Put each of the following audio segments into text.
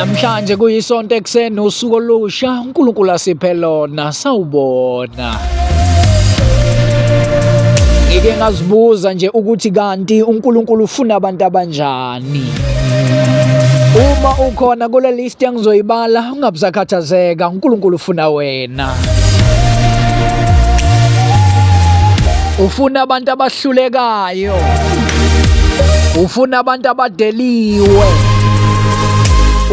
Namhlanje kuyisonto ekuseni usuku olusha uNkulunkulu asiphe lona sawubona. Ngike ngazibuza nje ukuthi kanti uNkulunkulu ufuna abantu abanjani. Uma ukhona kule list engizoyibala ungabusakhathazeka, uNkulunkulu ufuna wena. Ufuna abantu abahlulekayo. Ufuna abantu abadeliwe.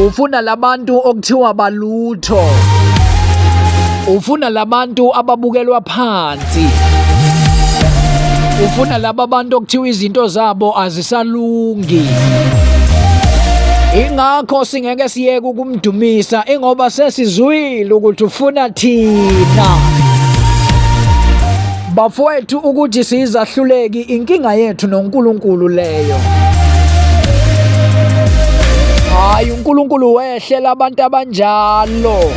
Ufuna labantu okuthiwa balutho. Ufuna labantu ababukelwa phansi. Ufuna laba bantu okuthiwa izinto zabo azisalungi. Ingakho singeke siyeke ukumdumisa ingoba sesizwile ukuthi ufuna thina. Bafowethu ukuthi sizahluleki inkinga yethu noNkulunkulu leyo. Hayi uNkulunkulu wehlela abantu abanjalo.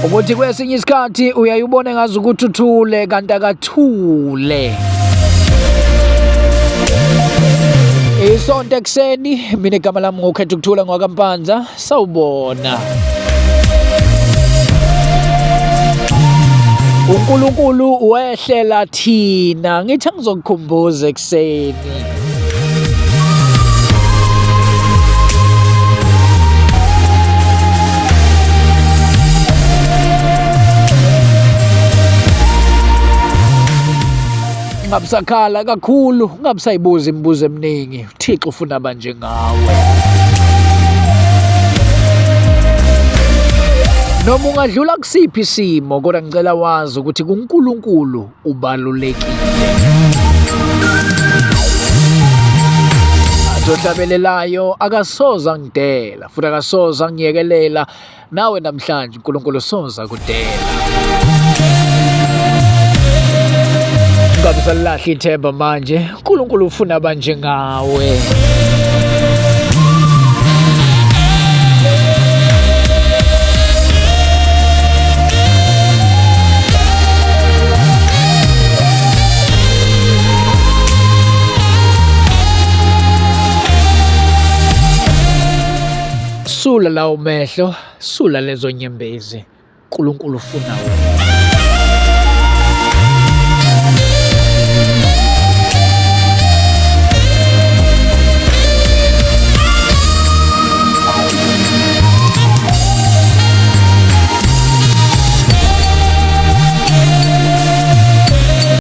Ukuthi kwesinye isikhathi uyayibona ngazi ukuthi uthule kanti akathule. Isonto ekuseni mina igama lami ngokhetha ukuthula ngwakampanza sawubona. uNkulunkulu wehlela thina ngithi ngizokukhumbuza ekuseni. Ungabusakhala kakhulu, ungabusayibuza imibuzo eminingi. uThixo ufuna abanje ngawe. Noma ungadlula kusiphi isimo kodwa ngicela wazi ukuthi kuNkulunkulu ubalulekile. Azohlabelelayo akasoza ngidela futhi akasoza ngiyekelela nawe namhlanje uNkulunkulu soza kudela. Ungabe salahla ithemba manje, uNkulunkulu ufuna abanje ngawe. Sula lawo mehlo, sula lezo nyembezi. uNkulunkulu ufuna wena.